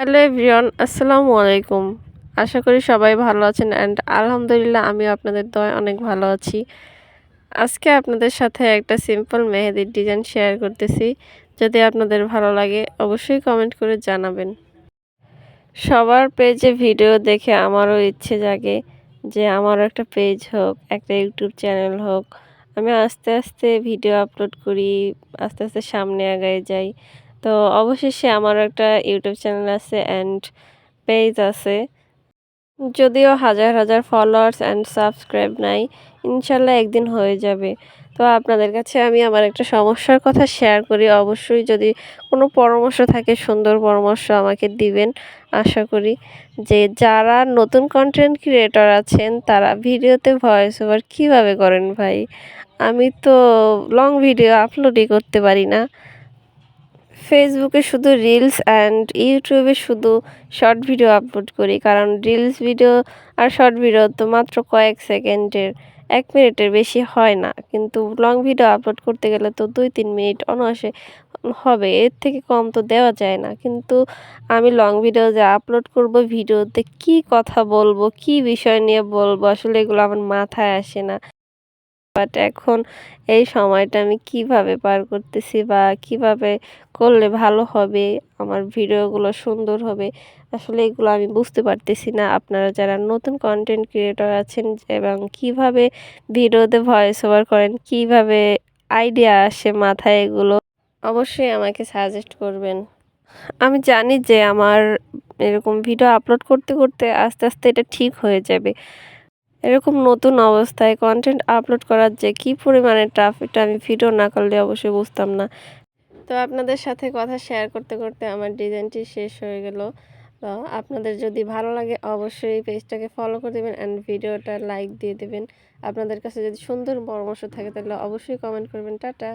Hello everyone, আসসালামু আলাইকুম। আশা করি সবাই ভালো আছেন অ্যান্ড আলহামদুলিল্লাহ আমিও আপনাদের দয়ায় অনেক ভালো আছি। আজকে আপনাদের সাথে একটা সিম্পল মেহেদির ডিজাইন শেয়ার করতেছি। যদি আপনাদের ভালো লাগে অবশ্যই কমেন্ট করে জানাবেন। সবার পেজে ভিডিও দেখে আমারও ইচ্ছে জাগে যে আমারও একটা পেজ হোক, একটা ইউটিউব চ্যানেল হোক। আমি আস্তে আস্তে ভিডিও আপলোড করি, আস্তে আস্তে সামনে আগায় যাই। তো অবশেষে আমারও একটা ইউটিউব চ্যানেল আছে অ্যান্ড পেজ আছে। যদিও হাজার হাজার ফলোয়ার্স অ্যান্ড সাবস্ক্রাইব নাই, ইনশাল্লাহ একদিন হয়ে যাবে। তো আপনাদের কাছে আমি আমার একটা সমস্যার কথা শেয়ার করি। অবশ্যই যদি কোনো পরামর্শ থাকে, সুন্দর পরামর্শ আমাকে দিবেন। আশা করি যে যারা নতুন কন্টেন্ট ক্রিয়েটর আছেন তারা ভিডিওতে ভয়েস ওভার কীভাবে করেন ভাই? আমি তো লং ভিডিও আপলোডই করতে পারি না। ফেসবুকে শুধু রিলস অ্যান্ড ইউটিউবে শুধু শর্ট ভিডিও আপলোড করি, কারণ রিলস ভিডিও আর শর্ট ভিডিও তো মাত্র কয়েক সেকেন্ডের, 1 মিনিটের বেশি হয় না। কিন্তু লং ভিডিও আপলোড করতে গেলে তো 2-3 মিনিট অনায়াসে হবে, এর থেকে কম তো দেওয়া যায় না। কিন্তু আমি লং ভিডিও যে আপলোড করব, ভিডিওতে কি কথা বলবো, কি বিষয় নিয়ে বলবো, আসলে এগুলো আমার মাথায় আসে না। বাট এখন এই সময়টা আমি কিভাবে পার করতেছি বা কিভাবে করলে ভালো হবে, আমার ভিডিওগুলো সুন্দর হবে, আসলে এগুলো আমি বুঝতে পারতেছি না। আপনারা যারা নতুন কন্টেন্ট ক্রিয়েটর আছেন এবং কিভাবে ভিডিওতে ভয়েস ওভার করেন, কিভাবে আইডিয়া আসে মাথায়, এগুলো অবশ্যই আমাকে সাজেস্ট করবেন। আমি জানি যে আমার এরকম ভিডিও আপলোড করতে করতে আস্তে আস্তে এটা ঠিক হয়ে যাবে। এরকম নতুন অবস্থায় কন্টেন্ট আপলোড করার যে কী পরিমাণে টাফ, এটা আমি ভিডিও না করলে অবশ্যই বুঝতাম না। তো আপনাদের সাথে কথা শেয়ার করতে করতে আমার ডিজাইনটি শেষ হয়ে গেল। তো আপনাদের যদি ভালো লাগে অবশ্যই পেজটাকে ফলো করে দেবেন অ্যান্ড ভিডিওটা লাইক দিয়ে দেবেন। আপনাদের কাছে যদি সুন্দর পরামর্শ থাকে তাহলে অবশ্যই কমেন্ট করবেন। টাটা।